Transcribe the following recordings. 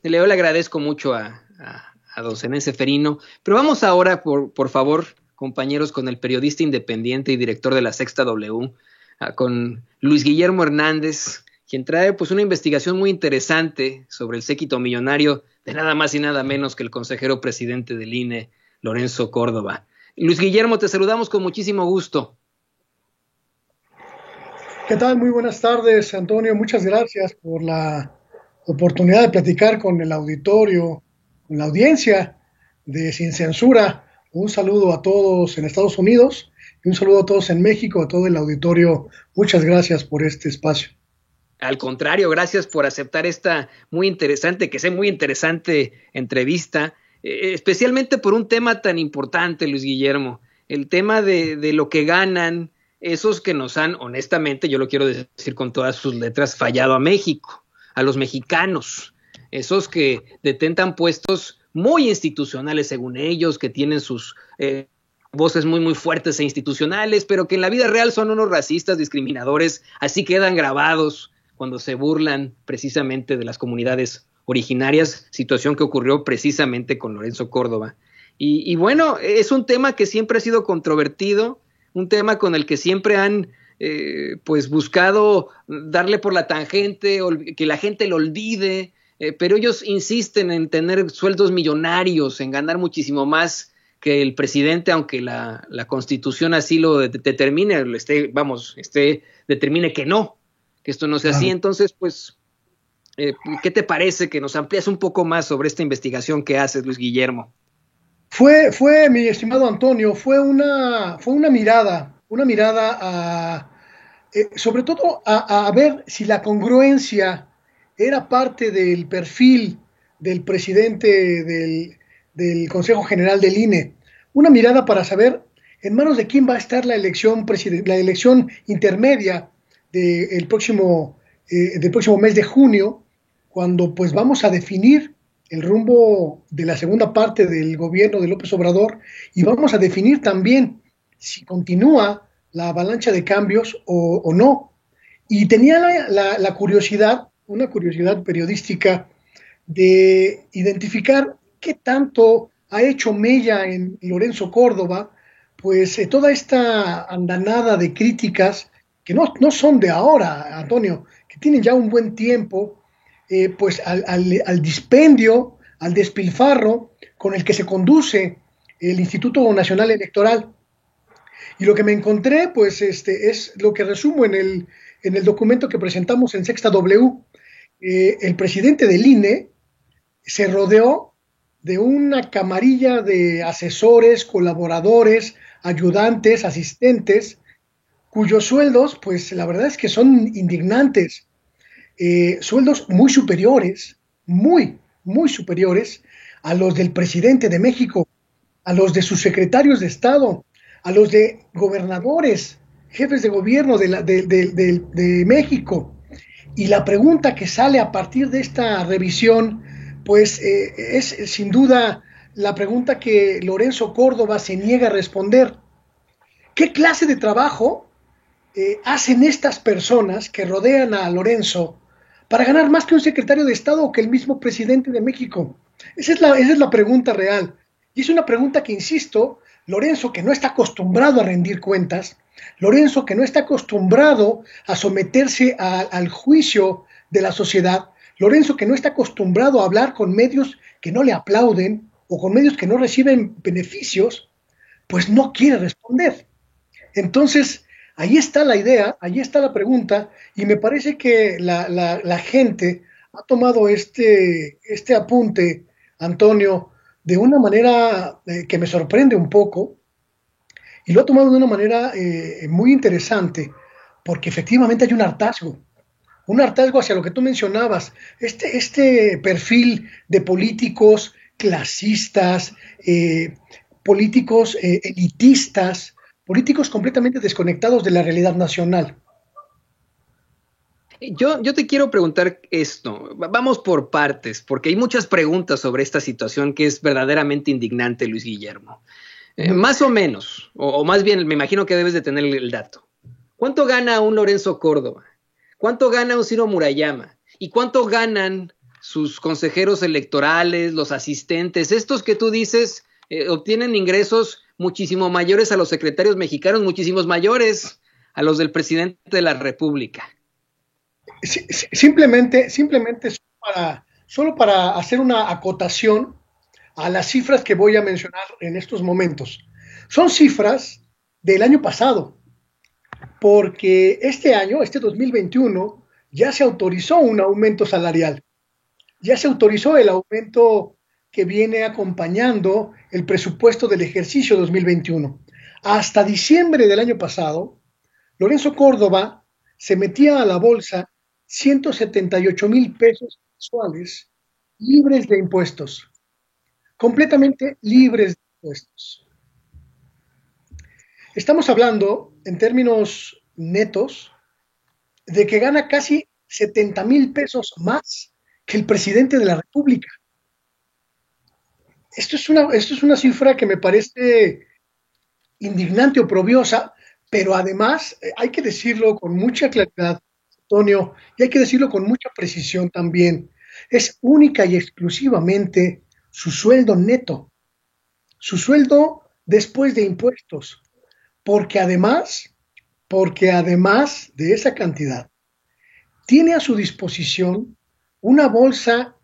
Leo, le agradezco mucho a don Zenén Ceferino, pero vamos ahora, por favor, compañeros, con el periodista independiente y director de La Sexta W, con Luis Guillermo Hernández, quien trae pues una investigación muy interesante sobre el séquito millonario de nada más y nada menos que el consejero presidente del INE, Lorenzo Córdoba. Luis Guillermo, te saludamos con muchísimo gusto. ¿Qué tal? Muy buenas tardes, Antonio. Muchas gracias por la oportunidad de platicar con el auditorio, con la audiencia de Sin Censura. Un saludo a todos en Estados Unidos y un saludo a todos en México, a todo el auditorio. Muchas gracias por este espacio. Al contrario, gracias por aceptar esta muy interesante, que sea muy interesante entrevista, especialmente por un tema tan importante, Luis Guillermo, el tema de lo que ganan esos que nos han, honestamente, yo lo quiero decir con todas sus letras, fallado a México, a los mexicanos, esos que detentan puestos muy institucionales según ellos, que tienen sus voces muy fuertes e institucionales, pero que en la vida real son unos racistas, discriminadores, así quedan grabados cuando se burlan precisamente de las comunidades originarias, situación que ocurrió precisamente con Lorenzo Córdoba. Y bueno, es un tema que siempre ha sido controvertido, un tema con el que siempre han pues buscado darle por la tangente, que la gente lo olvide, pero ellos insisten en tener sueldos millonarios, en ganar muchísimo más que el presidente, aunque la Constitución así lo determine, determine que no, que esto no sea así. Entonces, pues, ¿qué te parece que nos amplías un poco más sobre esta investigación que haces, Luis Guillermo? Mi estimado Antonio, fue una mirada sobre todo a ver si la congruencia era parte del perfil del presidente del Consejo General del INE. Una mirada para saber en manos de quién va a estar la elección intermedia del próximo mes de junio, cuando pues vamos a definir el rumbo de la segunda parte del gobierno de López Obrador y vamos a definir también si continúa la avalancha de cambios o no. Y tenía la curiosidad, una curiosidad periodística, de identificar qué tanto ha hecho mella en Lorenzo Córdoba, pues toda esta andanada de críticas que no son de ahora, Antonio, que tienen ya un buen tiempo, pues al dispendio, al despilfarro con el que se conduce el Instituto Nacional Electoral. Y lo que me encontré, pues, es lo que resumo en el documento que presentamos en Sexta W. El presidente del INE se rodeó de una camarilla de asesores, colaboradores, ayudantes, asistentes, cuyos sueldos, pues la verdad es que son indignantes. Sueldos muy superiores, muy superiores a los del presidente de México, a los de sus secretarios de Estado, a los de gobernadores, jefes de gobierno de México. Y la pregunta que sale a partir de esta revisión, pues es sin duda la pregunta que Lorenzo Córdoba se niega a responder. ¿Qué clase de trabajo hacen estas personas que rodean a Lorenzo para ganar más que un secretario de Estado o que el mismo presidente de México? Esa es la pregunta real. Y es una pregunta que, insisto, Lorenzo, que no está acostumbrado a rendir cuentas, Lorenzo, que no está acostumbrado a someterse al juicio de la sociedad, Lorenzo, que no está acostumbrado a hablar con medios que no le aplauden o con medios que no reciben beneficios, pues no quiere responder. Entonces, ahí está la idea, ahí está la pregunta, y me parece que la gente ha tomado este apunte, Antonio, de una manera que me sorprende un poco, y lo ha tomado de una manera muy interesante, porque efectivamente hay un hartazgo hacia lo que tú mencionabas, este perfil de políticos clasistas, políticos elitistas, políticos completamente desconectados de la realidad nacional. Yo te quiero preguntar esto, vamos por partes, porque hay muchas preguntas sobre esta situación que es verdaderamente indignante, Luis Guillermo. Más o menos, o más bien, me imagino que debes de tener el dato. ¿Cuánto gana un Lorenzo Córdoba? ¿Cuánto gana un Ciro Murayama? ¿Y cuánto ganan sus consejeros electorales, los asistentes, estos que tú dices, obtienen ingresos muchísimo mayores a los secretarios mexicanos, muchísimos mayores a los del presidente de la República. Simplemente solo para hacer una acotación a las cifras que voy a mencionar en estos momentos. Son cifras del año pasado, porque este año, este 2021, ya se autorizó un aumento salarial, ya se autorizó el aumento que viene acompañando el presupuesto del ejercicio 2021. Hasta diciembre del año pasado, Lorenzo Córdoba se metía a la bolsa 178,000 pesos mensuales libres de impuestos, completamente libres de impuestos. Estamos hablando, en términos netos, de que gana casi 70,000 pesos más que el presidente de la República. Esto es una cifra que me parece indignante, oprobiosa, pero además hay que decirlo con mucha claridad, Antonio, y hay que decirlo con mucha precisión también. Es única y exclusivamente su sueldo neto, su sueldo después de impuestos, porque además de esa cantidad, tiene a su disposición una bolsa,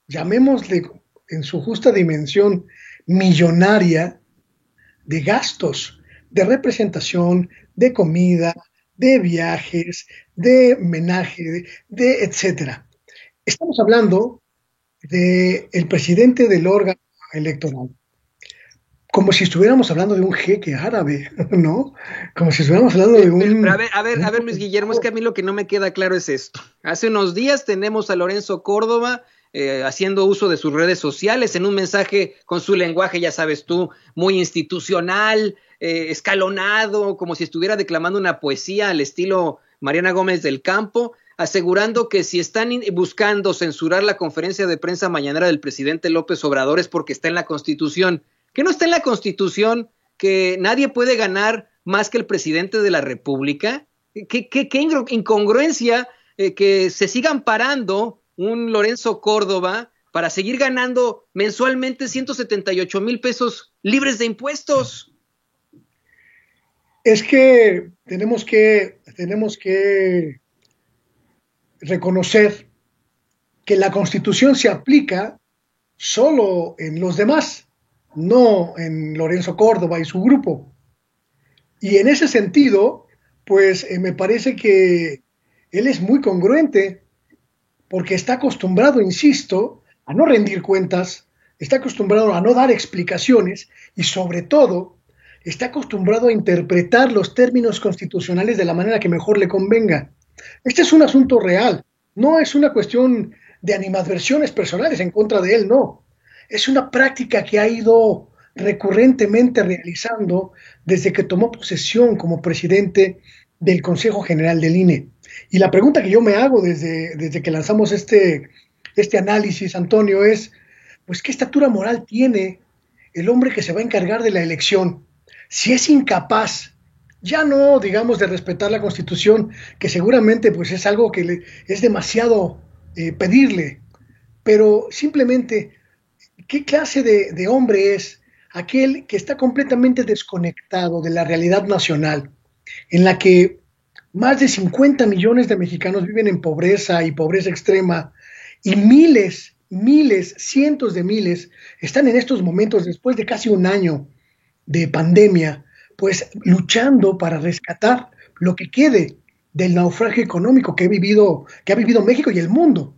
llamémosle en su justa dimensión, millonaria de gastos, de representación, de comida, de viajes, de homenaje, de etcétera. Estamos hablando del presidente del órgano electoral, como si estuviéramos hablando de un jeque árabe, ¿no? Como si estuviéramos hablando de un... Pero a ver, Luis Guillermo, es que a mí lo que no me queda claro es esto. Hace unos días tenemos a Lorenzo Córdoba haciendo uso de sus redes sociales en un mensaje con su lenguaje, ya sabes tú, muy institucional, escalonado, como si estuviera declamando una poesía al estilo Mariana Gómez del Campo, asegurando que si están buscando censurar la conferencia de prensa mañanera del presidente López Obrador es porque está en la Constitución. ¿Que no está en la Constitución que nadie puede ganar más que el presidente de la República? ¿Qué incongruencia que se sigan parando un Lorenzo Córdoba para seguir ganando mensualmente 178,000 pesos libres de impuestos? Es que tenemos que reconocer que la Constitución se aplica solo en los demás, no en Lorenzo Córdoba y su grupo. Y en ese sentido, pues me parece que él es muy congruente, porque está acostumbrado, insisto, a no rendir cuentas, está acostumbrado a no dar explicaciones y sobre todo está acostumbrado a interpretar los términos constitucionales de la manera que mejor le convenga. Este es un asunto real, no es una cuestión de animadversiones personales en contra de él, no. Es una práctica que ha ido recurrentemente realizando desde que tomó posesión como presidente del Consejo General del INE. Y la pregunta que yo me hago desde que lanzamos este análisis, Antonio, es, pues, ¿qué estatura moral tiene el hombre que se va a encargar de la elección? Si es incapaz, ya no digamos de respetar la Constitución, que seguramente pues es algo que es demasiado pedirle, pero simplemente, ¿qué clase de hombre es aquel que está completamente desconectado de la realidad nacional, en la que más de 50 millones de mexicanos viven en pobreza y pobreza extrema, y miles, cientos de miles están en estos momentos, después de casi un año de pandemia, pues luchando para rescatar lo que quede del naufragio económico que ha vivido México y el mundo?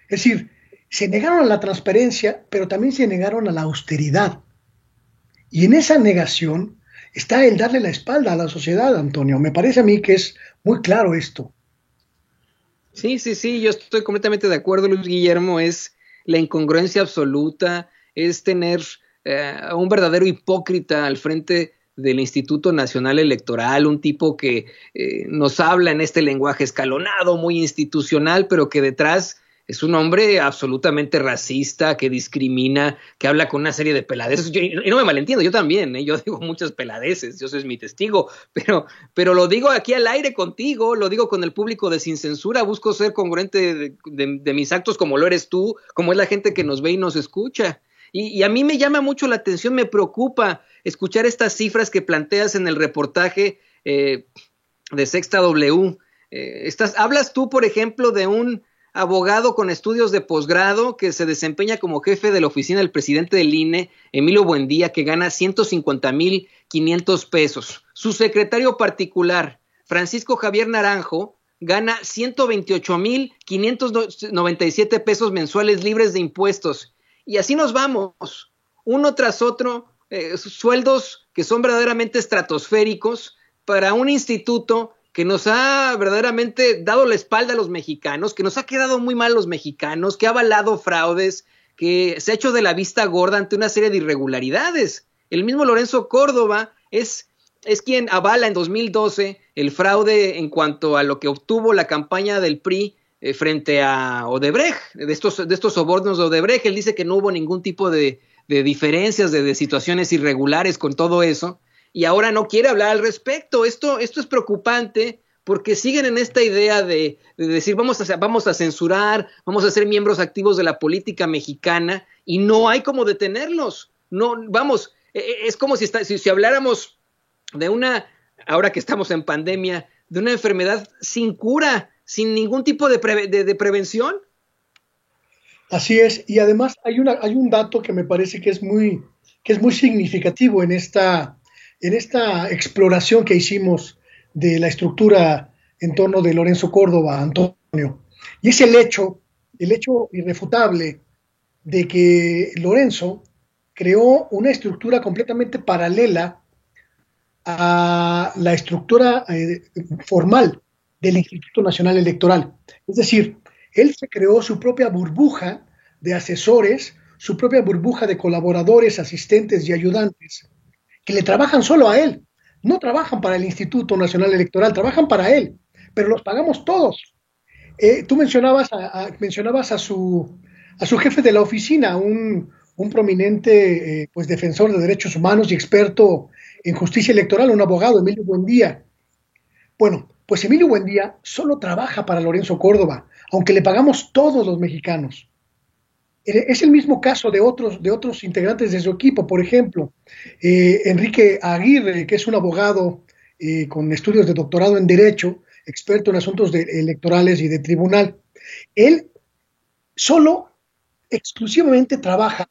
Es decir, se negaron a la transparencia, pero también se negaron a la austeridad. Y en esa negación está el darle la espalda a la sociedad, Antonio. Me parece a mí que es muy claro esto. Sí, yo estoy completamente de acuerdo, Luis Guillermo. Es la incongruencia absoluta, es tener a un verdadero hipócrita al frente del Instituto Nacional Electoral, un tipo que nos habla en este lenguaje escalonado, muy institucional, pero que detrás es un hombre absolutamente racista, que discrimina, que habla con una serie de peladeces. Y no me malentiendo, yo también, yo digo muchas peladeces, Dios es mi testigo, pero lo digo aquí al aire contigo, lo digo con el público de Sin Censura, busco ser congruente de mis actos como lo eres tú, como es la gente que nos ve y nos escucha. Y a mí me llama mucho la atención, me preocupa escuchar estas cifras que planteas en el reportaje de Sexta W. Hablas tú, por ejemplo, de un abogado con estudios de posgrado que se desempeña como jefe de la oficina del presidente del INE, Emilio Buendía, que gana 150,500 pesos. Su secretario particular, Francisco Javier Naranjo, gana 128,597 pesos mensuales libres de impuestos. Y así nos vamos, uno tras otro, sueldos que son verdaderamente estratosféricos para un instituto que nos ha verdaderamente dado la espalda a los mexicanos, que nos ha quedado muy mal a los mexicanos, que ha avalado fraudes, que se ha hecho de la vista gorda ante una serie de irregularidades. El mismo Lorenzo Córdoba es quien avala en 2012 el fraude en cuanto a lo que obtuvo la campaña del PRI frente a Odebrecht, de estos sobornos de Odebrecht. Él dice que no hubo ningún tipo de diferencias, de situaciones irregulares con todo eso, y ahora no quiere hablar al respecto. Esto es preocupante porque siguen en esta idea de decir vamos a censurar, vamos a ser miembros activos de la política mexicana, y no hay cómo detenerlos. No, vamos, es como si habláramos de ahora que estamos en pandemia, de una enfermedad sin cura, sin ningún tipo de prevención. Así es, y además hay un dato que me parece que es muy significativo en esta exploración que hicimos de la estructura en torno de Lorenzo Córdoba, Antonio, y es el hecho irrefutable de que Lorenzo creó una estructura completamente paralela a la estructura formal del Instituto Nacional Electoral. Es decir, él se creó su propia burbuja de asesores, su propia burbuja de colaboradores, asistentes y ayudantes que le trabajan solo a él. No trabajan para el Instituto Nacional Electoral, trabajan para él, pero los pagamos todos. Tú mencionabas a su jefe de la oficina, un prominente pues defensor de derechos humanos y experto en justicia electoral, un abogado, Emilio Buendía. Bueno, pues Emilio Buendía solo trabaja para Lorenzo Córdoba, aunque le pagamos todos los mexicanos. Es el mismo caso de otros integrantes de su equipo. Por ejemplo, Enrique Aguirre, que es un abogado con estudios de doctorado en Derecho, experto en asuntos electorales y de tribunal. Él solo, exclusivamente trabaja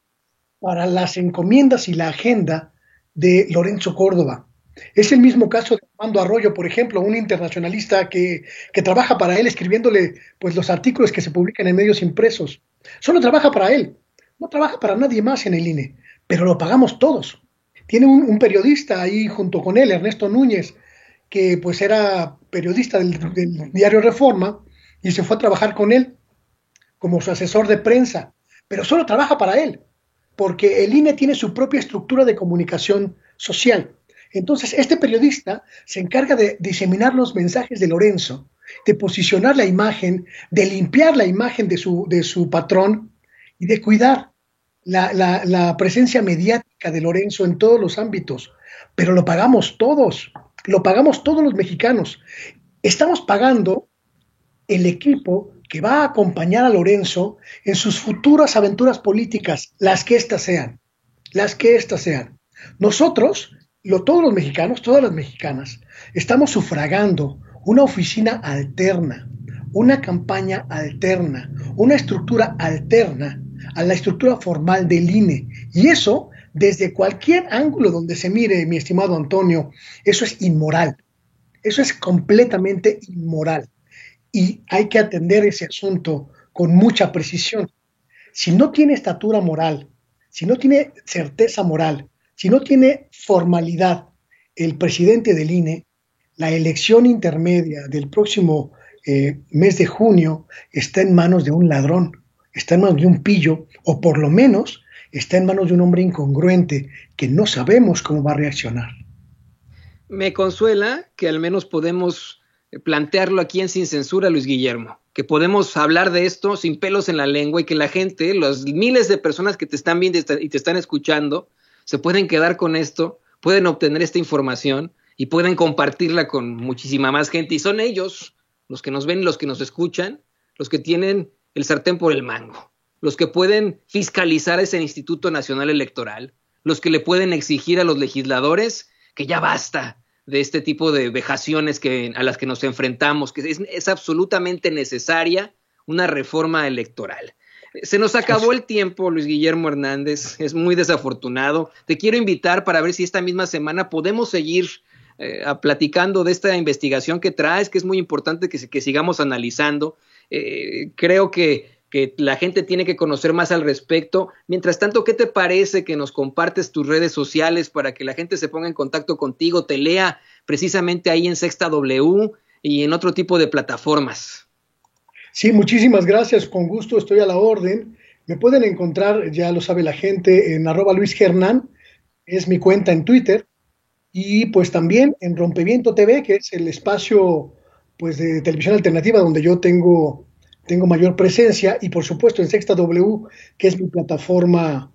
para las encomiendas y la agenda de Lorenzo Córdoba. Es el mismo caso de Armando Arroyo, por ejemplo, un internacionalista que trabaja para él escribiéndole pues, los artículos que se publican en medios impresos. Solo trabaja para él, no trabaja para nadie más en el INE, pero lo pagamos todos. Tiene un periodista ahí junto con él, Ernesto Núñez, que pues era periodista del diario Reforma y se fue a trabajar con él como su asesor de prensa, pero solo trabaja para él, porque el INE tiene su propia estructura de comunicación social. Entonces, este periodista se encarga de diseminar los mensajes de Lorenzo, de posicionar la imagen, de limpiar la imagen de su patrón y de cuidar la presencia mediática de Lorenzo en todos los ámbitos. Pero lo pagamos todos los mexicanos. Estamos pagando el equipo que va a acompañar a Lorenzo en sus futuras aventuras políticas, las que éstas sean. Nosotros, todos los mexicanos, todas las mexicanas, estamos sufragando una oficina alterna, una campaña alterna, una estructura alterna a la estructura formal del INE. Y eso, desde cualquier ángulo donde se mire, mi estimado Antonio, eso es inmoral. Eso es completamente inmoral. Y hay que atender ese asunto con mucha precisión. Si no tiene estatura moral, si no tiene certeza moral, si no tiene formalidad el presidente del INE, la elección intermedia del próximo mes de junio está en manos de un ladrón, está en manos de un pillo, o por lo menos está en manos de un hombre incongruente que no sabemos cómo va a reaccionar. Me consuela que al menos podemos plantearlo aquí en Sin Censura, Luis Guillermo, que podemos hablar de esto sin pelos en la lengua y que la gente, los miles de personas que te están viendo y te están escuchando, se pueden quedar con esto, pueden obtener esta información y pueden compartirla con muchísima más gente. Y son ellos, los que nos ven, los que nos escuchan, los que tienen el sartén por el mango, los que pueden fiscalizar ese Instituto Nacional Electoral, los que le pueden exigir a los legisladores que ya basta de este tipo de vejaciones a las que nos enfrentamos, que es absolutamente necesaria una reforma electoral. Se nos acabó el tiempo, Luis Guillermo Hernández, es muy desafortunado. Te quiero invitar para ver si esta misma semana podemos seguir platicando de esta investigación que traes, que es muy importante que sigamos analizando. Creo que la gente tiene que conocer más al respecto. Mientras tanto, ¿qué te parece que nos compartes tus redes sociales para que la gente se ponga en contacto contigo, te lea precisamente ahí en Sexta W y en otro tipo de plataformas? Sí, muchísimas gracias, con gusto estoy a la orden. Me pueden encontrar, ya lo sabe la gente, en @LuisGernán, es mi cuenta en Twitter, y pues también en Rompeviento TV, que es el espacio pues de televisión alternativa donde yo tengo mayor presencia, y por supuesto en Sexta W, que es mi plataforma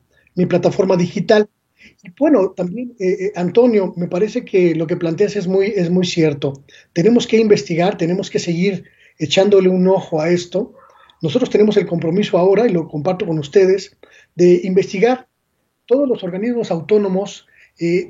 digital. Y bueno, también Antonio, me parece que lo que planteas es muy cierto. Tenemos que investigar, tenemos que seguir echándole un ojo a esto. Nosotros tenemos el compromiso ahora, y lo comparto con ustedes, de investigar todos los organismos autónomos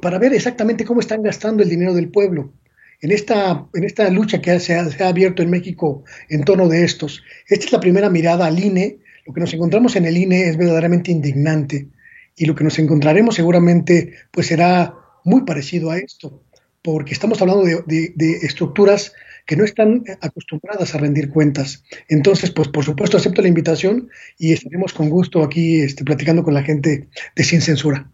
para ver exactamente cómo están gastando el dinero del pueblo. En esta lucha que se ha abierto en México en torno de estos. Esta es la primera mirada al INE. Lo que nos encontramos en el INE es verdaderamente indignante, y lo que nos encontraremos seguramente pues será muy parecido a esto, porque estamos hablando de estructuras que no están acostumbradas a rendir cuentas. Entonces, pues por supuesto acepto la invitación y estaremos con gusto aquí platicando con la gente de Sin Censura.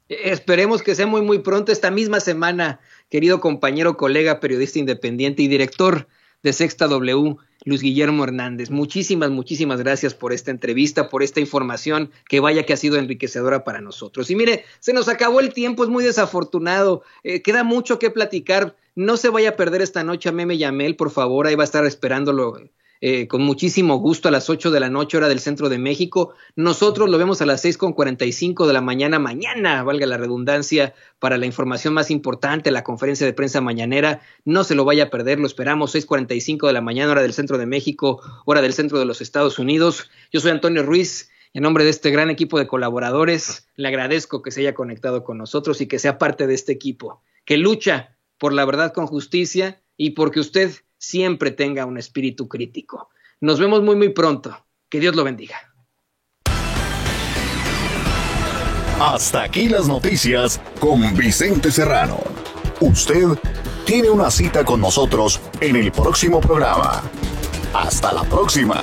Esperemos que sea muy, muy pronto, esta misma semana, querido compañero, colega, periodista independiente y director de Sexta W, Luis Guillermo Hernández. Muchísimas gracias por esta entrevista, por esta información, que vaya que ha sido enriquecedora para nosotros. Y mire, se nos acabó el tiempo, es muy desafortunado, queda mucho que platicar. No se vaya a perder esta noche a Meme Yamel, por favor, ahí va a estar esperándolo con muchísimo gusto a las 8 de la noche, hora del centro de México. Nosotros lo vemos a las 6:45 de la mañana, valga la redundancia, para la información más importante, la conferencia de prensa mañanera. No se lo vaya a perder, lo esperamos, 6:45 de la mañana, hora del centro de México, hora del centro de los Estados Unidos. Yo soy Antonio Ruiz, en nombre de este gran equipo de colaboradores, le agradezco que se haya conectado con nosotros y que sea parte de este equipo, que lucha por la verdad con justicia y porque usted siempre tenga un espíritu crítico. Nos vemos muy, muy pronto. Que Dios lo bendiga. Hasta aquí las noticias con Vicente Serrano. Usted tiene una cita con nosotros en el próximo programa. Hasta la próxima.